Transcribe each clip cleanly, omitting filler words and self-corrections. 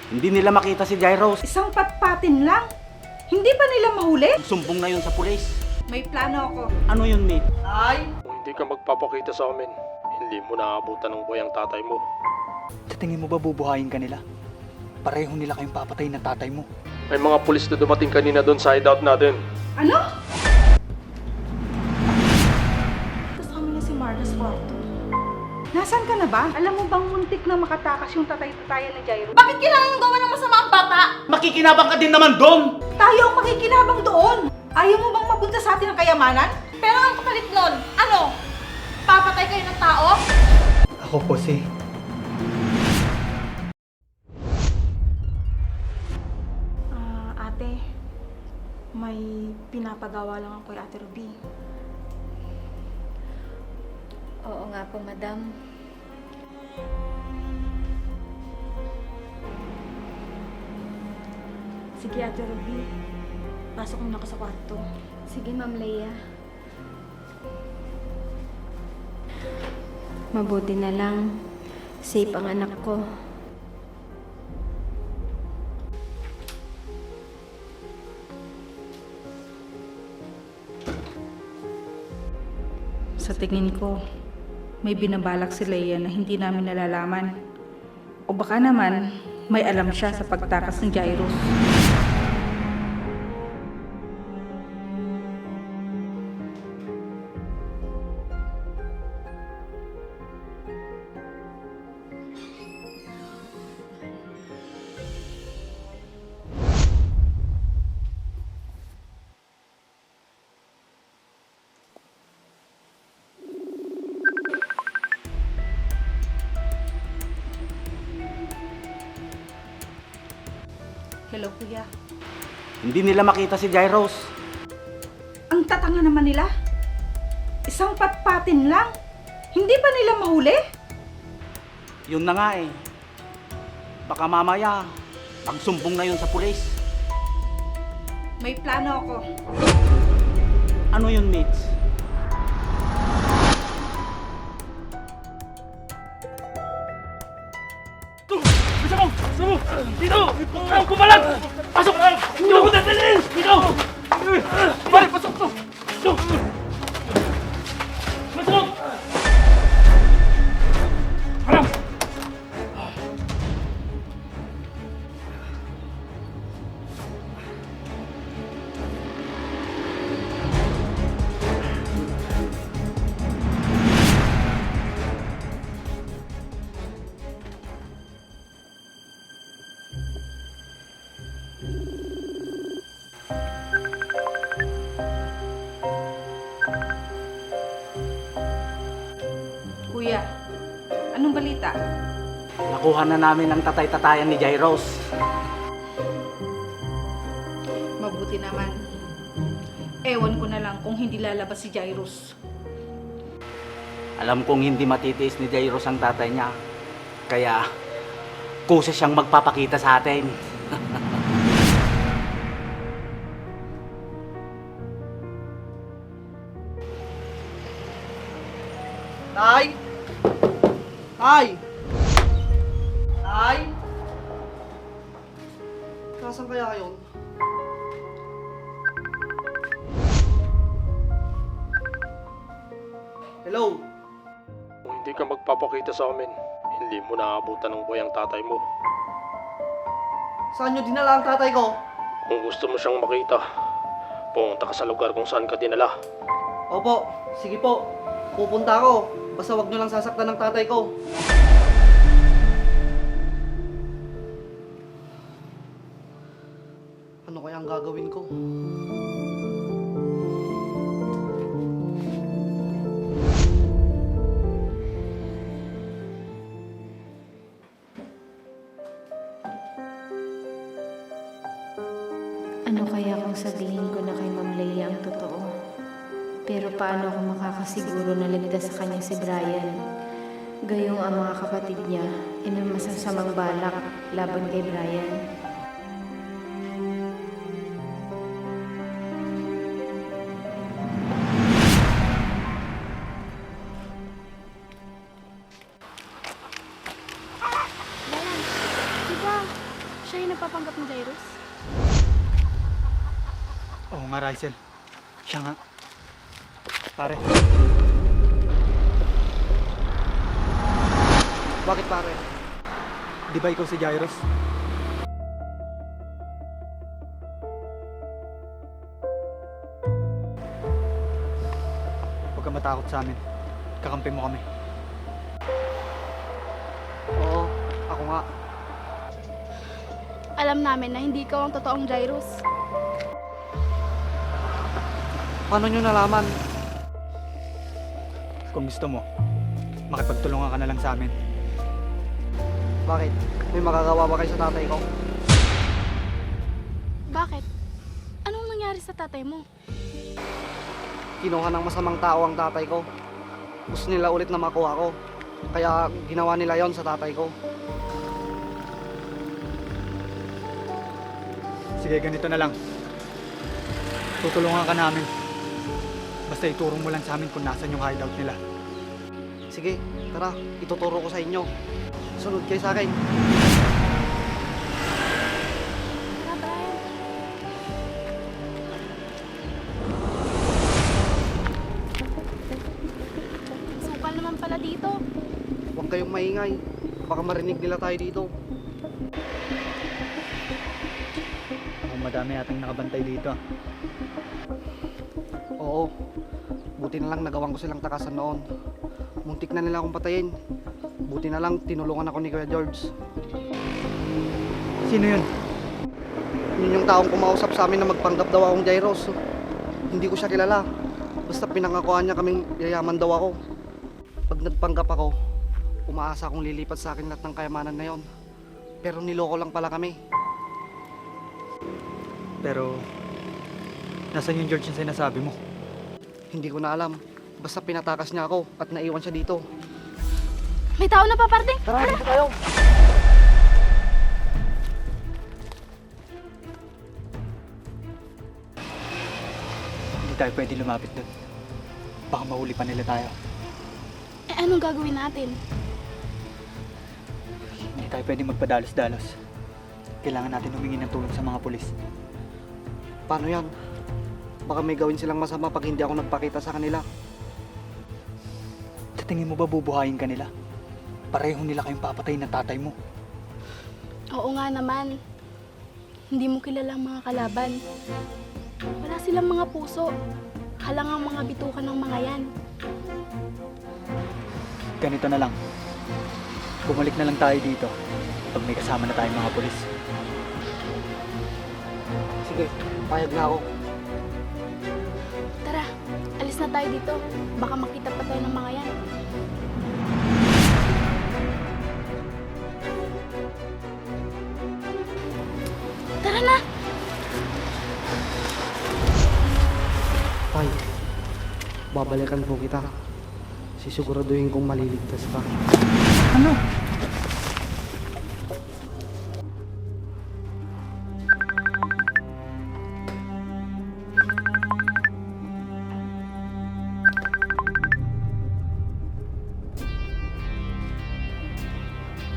Hindi nila makita si Jairos. Isang patpatin lang. Hindi pa nila mahuli? Sumbong na yun sa pulis. May plano ako. Ano yun, mate? Kung hindi ka magpapakita sa amin, hindi mo naaabutan ng buhay ang tatay mo. Sa tingin mo ba bubuhayin ka nila? Pareho nila kayong papatay ng tatay mo. May mga pulis na dumating kanina doon sa hideout natin. Ano? Kasama na si Marna sa kwarto. Nasaan ka na ba? Alam mo bang muntik na makatakas yung tatay-tatayan ni Jairo? Bakit kailangan yung gawa ng masama ang bata? Makikinabang ka din naman doon! Tayo ang makikinabang doon! Ayaw mo bang mabunta sa atin ang kayamanan? Pero ang kapalit nun, ano? Papatay kayo ng tao? Ako po si... Ate, may pinapagawa lang ako kay Ate Ruby. Oo nga po, madam. Sige, Ate Ruby. Pasok mo na ako sa kwarto. Sige, Ma'am Leia. Mabuti na lang. Safe ang anak ko. Sa tingin ko, may binabalak si Leia na hindi namin nalalaman. O baka naman, may alam siya sa pagtakas ng Jairos. Hello, Kuya. Hindi nila makita si Jairos. Ang tatanga naman nila. Isang patpatin lang. Hindi pa nila mahuli? Yun na nga eh. Baka mamaya, pagsumbong na yun sa pulis. May plano ako. Ano yun, mates? Dito! Ang kumalag! Pasok! Hindi ako dadalhin! Dito! Balik! Pasok to! Dito! Pasok! Harap! Kuya, anong balita? Nakuha na namin ang tatay-tatayan ni Jairos. Mabuti naman. Ewan ko na lang kung hindi lalabas si Jairos. Alam kong hindi matitiis ni Jairos ang tatay niya. Kaya, kusa siyang magpapakita sa atin. Tay! Tay! Tay! Nasaan kaya yun? Hello? Kung hindi ka magpapakita sa amin, hindi mo naaabutan ng buhay ang tatay mo. Saan nyo dinala ang tatay ko? Kung gusto mo siyang makita, pumunta ka sa lugar kung saan ka dinala. Opo, sige po. Pupunta ako. Basta wag nyo lang sasaktan ng tatay ko. Ano kaya ang gagawin ko? Ano kaya kung sabihin ko na kay Ma'am Leia ang totoo? Pero paano ako makakasiguro na ligtas sa kanya si Brian? Gayong ang mga kapatid niya ay may masasamang balak laban kay Brian. Siya yung nagpapanggap ni Jairus? Oo nga, Rysel. Siya nga. Pare, Bakit pare? di ba ikaw si Jairus? Huwag ka matakot sa amin. Kakampi mo kami. Oo, ako nga. Alam namin na hindi ikaw ang totoong Jairus. Paano nyo nalaman? Kung gusto mo, makipagtulungan ka na lang sa amin. Bakit? May magagawa ba kayo sa tatay ko? Bakit? Anong nangyari sa tatay mo? Kinuha ng masamang tao ang tatay ko. Gusto nila ulit na makuha ko. Kaya ginawa nila yon sa tatay ko. Sige, ganito na lang. Tutulungan ka namin. Basta ituro mo lang sa amin kung nasan yung hideout nila. Sige, tara, ituturo ko sa inyo. Sunod kayo sa akin. Tara, Brian. Sukal naman pala dito. Huwag kayong maingay. Baka marinig nila tayo dito. Mukhang madami atang nakabantay dito. Oo. Buti na lang nagawan ko silang takasan noon. Muntik na nila akong patayin. Buti na lang tinulungan ako ni Kuya George. Sino yun? Yun yung taong kumausap sa amin na magpanggap daw akong Jairus. Hindi ko siya kilala. Basta pinangakuan niya kaming yayaman daw ako. Pag nagpanggap ako, umaasa akong lilipat sa akin lahat ng kayamanan na yon. Pero niloko lang pala kami. Pero, nasan yung George yung sinasabi mo? Hindi ko na alam. Basta pinatakas niya ako at naiwan siya dito. May tao na paparating. Tara, dito tayo! Hindi tayo pwede lumapit doon. Baka mahuli pa nila tayo. Eh, anong gagawin natin? Hindi tayo pwede magpadalos-dalos. Kailangan natin humingi ng tulong sa mga pulis. Paano yan? Baka may gawin silang masama pag hindi ako nagpakita sa kanila. Sa tingin mo ba bubuhayin ka nila? Pareho nila kayong papatayin ng tatay mo. Oo nga naman. Hindi mo kilala ang mga kalaban. Wala silang mga puso. Halang ang mga bitukan ng mga yan. Ganito na lang. Bumalik na lang tayo dito pag may kasama na tayong mga pulis. Sige, payag na ako. Tara, alis na tayo dito. Baka makita pa tayo ng mga yan. Tara na! Tay, babalikan po kita. Sisiguraduhin kong maliligtas ka. Ano?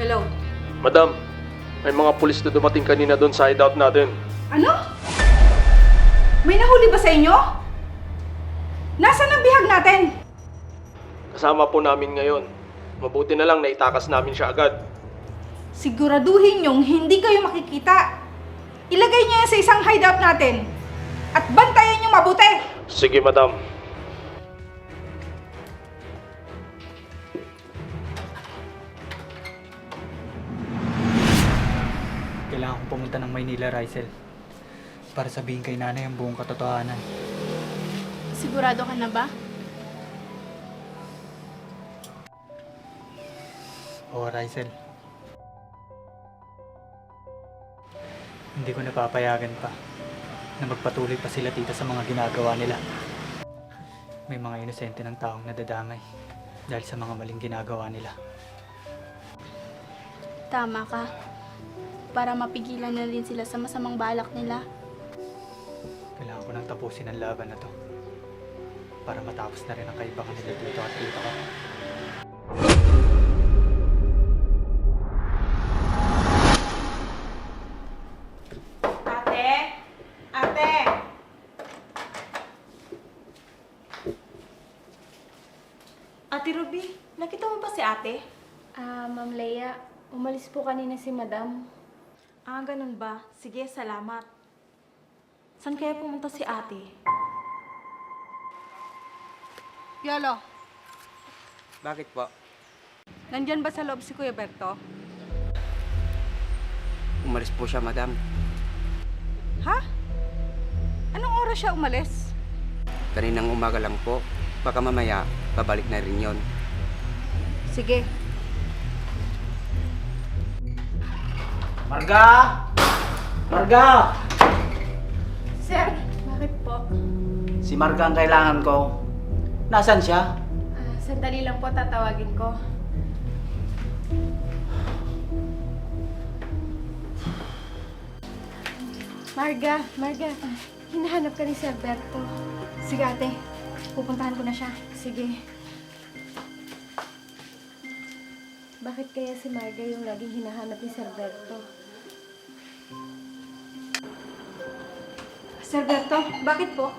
Hello? Madam, may mga pulis na dumating kanina doon sa hideout natin. Ano? May nahuli ba sa inyo? Nasaan ang bihag natin? Kasama po namin ngayon. Mabuti na lang na itakas namin siya agad. Siguraduhin niyong hindi kayo makikita. Ilagay niyo yan sa isang hideout natin. At bantayan niyo mabuti. Sige, madam. Kailangan kong pumunta ng Maynila, Rysel. Para sabihin kay nanay ang buong katotohanan. Sigurado ka na ba? Oo, Rysel. Hindi ko napapayagan pa na magpatuloy pa sila tita sa mga ginagawa nila. May mga inosente ng taong nadadamay dahil sa mga maling ginagawa nila. Tama ka. Para mapigilan na rin sila sa masamang balak nila. Kailangan ko nang tapusin ang laban na to para matapos na rin ang kaibahan nila dito at dito ko. Ate Ruby, nakita mo ba si ate? Ma'am Leia, umalis po kanina si Madam. Ganun ba? Sige, salamat. Saan kaya pumunta si ate? Yolo, Bakit po? nandyan ba sa loob si Kuya Berto? Umalis po siya, madam. Ha? Anong oras siya umalis? Kaninang umaga lang po. Baka mamaya, babalik na rin yon. Sige. Marga! Marga! Sir, bakit po? Si Marga ang kailangan ko. Nasaan siya? Sandali lang po tatawagin ko. Marga, hinahanap ka ni Sir Berto. Sige ate, pupuntahan ko na siya. Sige. Bakit kaya si Marga yung laging hinahanap ni Sir Berto? Sir Berto, bakit po?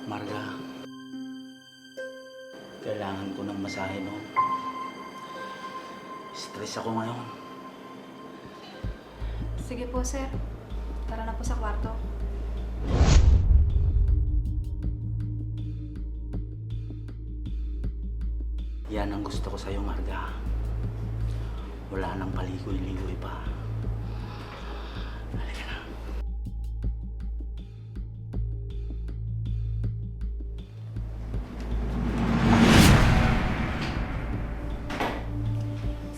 Marga, kailangan ko ng masahe no. Stress ako ngayon. Sige po, sir. Tara na po sa kwarto. Yan ang gusto ko sa'yo, Marga. Wala nang paligoy-ligoy pa. Halika na.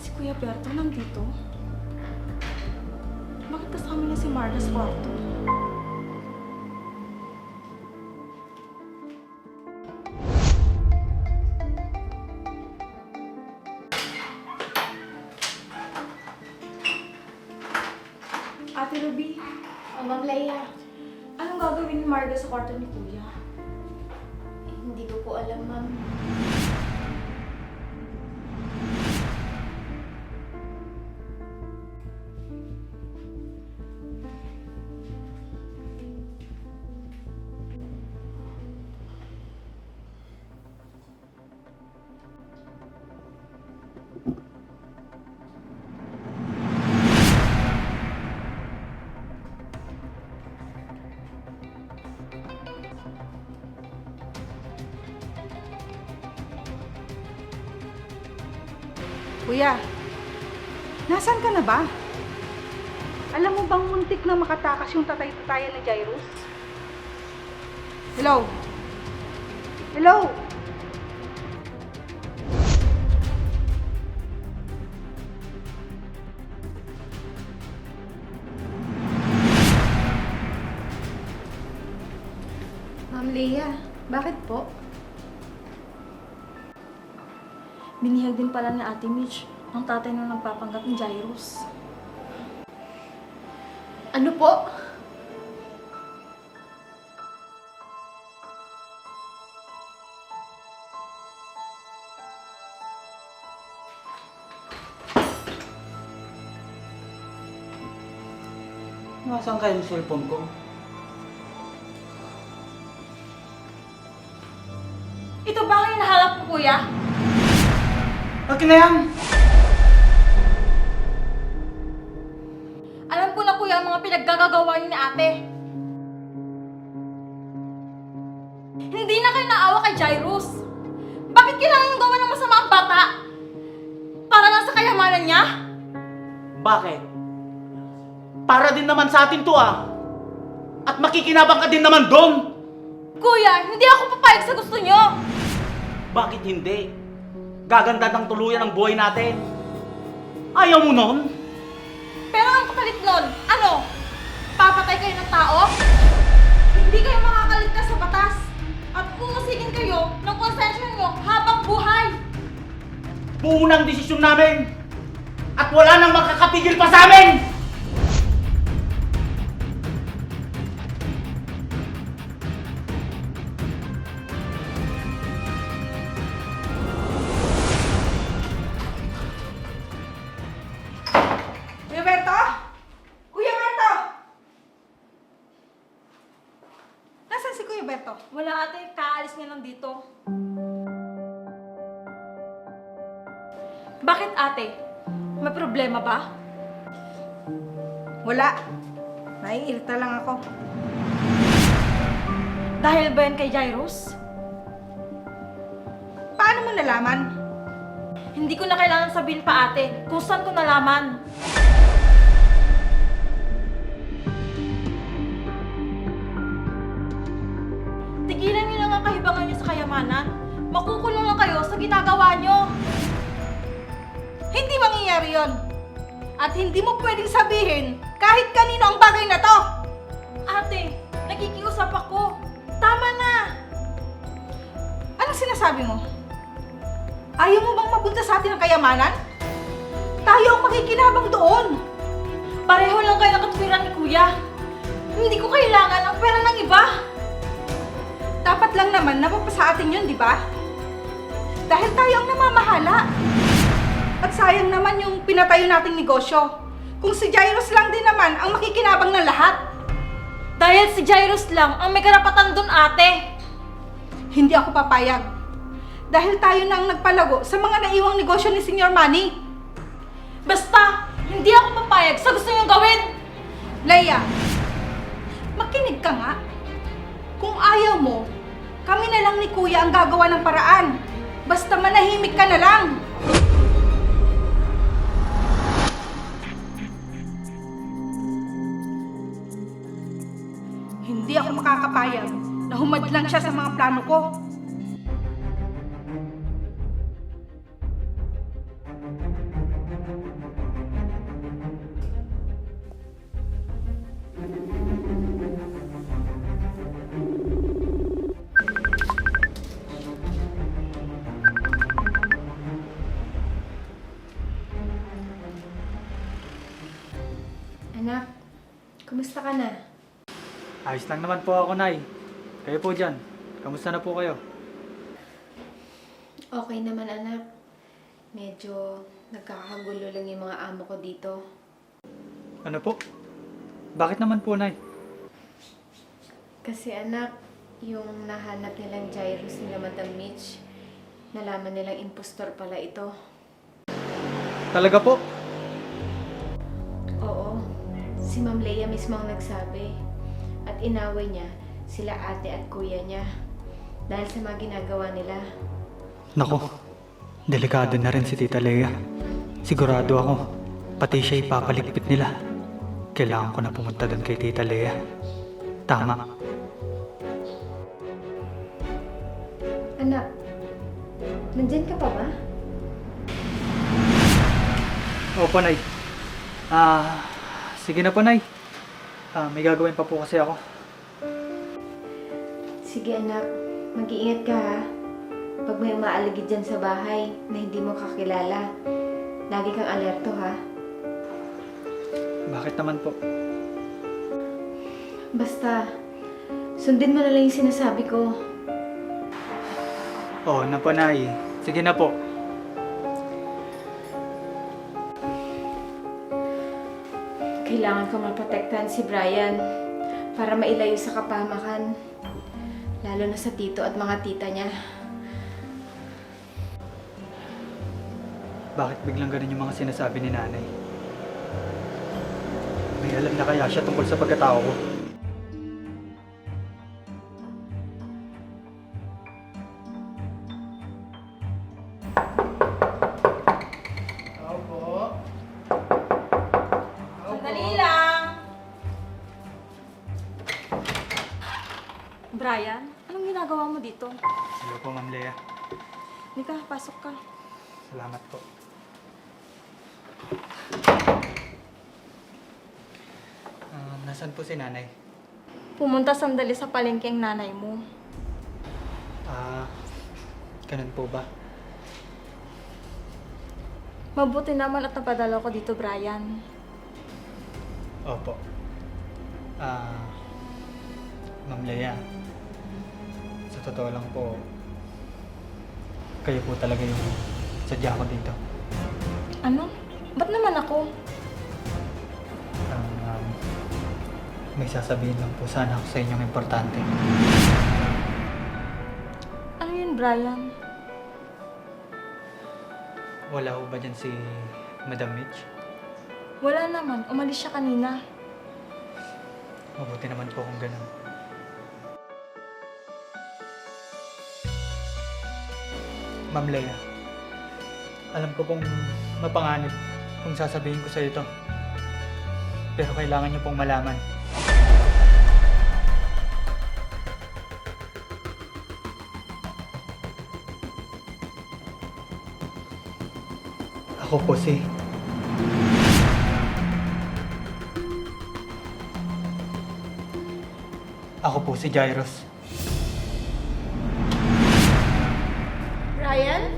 Si Kuya Berto nandito? Bakit kasama niya si Marga sa kwarto? Ate Ruby, Ma'am Leia, anong gagawin ni Marga sa kwarto ni Kuya? hindi ko po alam, ma'am. Kuya, nasaan ka na ba? Alam mo bang muntik na makatakas yung tatay-tatayan ni Jairus? Hello? Hello? Ma'am Leia, bakit po? Binihag din pala ni Ate Mitch ang tatay na nagpapanggap ni Jairus. Ano po? Nasaan kayo yung cellphone ko? Ito ba ang hinahanap ko, Kuya? Akin na yan! Alam ko na, Kuya, ang mga pinaggagawa niyo ni Ate. Hindi na kayo naawa kay Jairus. Bakit kailangan yung gawa ng masama ang bata? Para lang sa kayamanan niya? Bakit? Para din naman sa atin to ah! At makikinabang ka din naman doon! Kuya, hindi ako papayag sa gusto niyo. Bakit hindi? Gaganda ng tuluyan ang buhay natin. Ayaw mo nun? Pero ang kapalit nun, ano? Papatay kayo ng tao? Hindi kayo makakaligtas sa batas. At uusigin kayo ng konsensya niyo habang buhay. Buo ng desisyon namin! At wala nang makakapigil pa sa amin! Kuya Berto? Kuya Berto! Nasaan si Kuya Berto? Wala ate, kaalis niya lang dito. Bakit ate? May problema ba? Wala. Naiirita lang ako. Dahil ba yan kay Jairus? Paano mo nalaman? Hindi ko na kailangan sabihin pa ate kung saan ko nalaman. Tigilan niyo lang ang kahibangan niyo sa kayamanan. Makukulong lang kayo sa ginagawa niyo. Hindi mangyayari yon. At hindi mo pwedeng sabihin kahit kanino ang bagay na to. Ate, nakikiusap ako. Tama na! Anong sinasabi mo? Ayaw mo bang mapunta sa atin ang kayamanan? Tayo ang makikinabang doon. Pareho lang kayo ng katwiran ni Kuya. Hindi ko kailangan ang pera ng iba. Dapat lang naman napapasa atin yun, di ba? Dahil tayo ang namamahala. At sayang naman yung pinatayo nating negosyo. Kung si Jairus lang din naman ang makikinabang ng lahat. Dahil si Jairus lang ang may karapatan dun, ate. Hindi ako papayag. Dahil tayo na ang nagpalago sa mga naiwang negosyo ni Senior Manny. Basta, hindi ako papayag sa gusto niyong gawin. Leia, makinig ka nga. Kung ayaw mo, kami na lang ni Kuya ang gagawa ng paraan. Basta manahimik ka na lang. Hindi ako makakapayag na humadlang siya sa mga plano ko. Anak, kumusta ka na? Ayos lang naman po ako, Nay. Kayo po dyan. Kamusta na po kayo? Okay naman, anak. Medyo nagkakagulo lang yung mga amo ko dito. Ano po? Bakit naman po, Nay? Kasi anak, yung nahanap nilang Jairus nila Madam Mitch, nalaman nilang impostor pala ito. Talaga po? Oo, si Ma'am Leia mismo ang nagsabi. At inaway niya sila ate at kuya niya dahil sa mga ginagawa nila. Nako, delikado na rin si Tita Leia. Sigurado ako, pati siya ipapaligpit nila. Kailangan ko na pumunta doon kay Tita Leia. Tama. Anak, nandyan ka pa ba? Opo, Nay. Sige na po, Nay. May gagawin pa po kasi ako. Sige anak, mag-iingat ka ha. Pag may umaaligid dyan sa bahay na hindi mo kakilala, lagi kang alerto ha. Bakit naman po? Basta, sundin mo na lang yung sinasabi ko. Oo na po, Nay. Sige na po. Kailangan ko maprotektahan si Brian para mailayo sa kapahamakan. Lalo na sa tito at mga tita niya. Bakit biglang ganun yung mga sinasabi ni Nanay? May alam na kaya siya tungkol sa pagkatao ko? Sandali lang. Brian, anong ginagawa mo dito? Hello po, Ma'am Leia. Nika, pasok ka. Salamat po. Nasaan po si Nanay? Pumunta sandali sa palengke ang nanay mo. Ganun po ba? Mabuti naman at napadala ko dito, Brian. Opo. Ma'am Leia, sa totoo lang po, kayo po talaga yung sadya ko dito. Ano? Ba't naman ako? May sasabihin lang po sana ako sa inyong importante. Ano yun, Brian? Wala ho ba dyan si Madam Mitch? Wala naman. Umalis siya kanina. Mabuti naman po kung ganun. Ma'am Leia, alam ko pong mapanganib kung sasabihin ko sa ito. Pero kailangan niyo pong malaman. Ako po si... Ako po si Jairus. Ryan?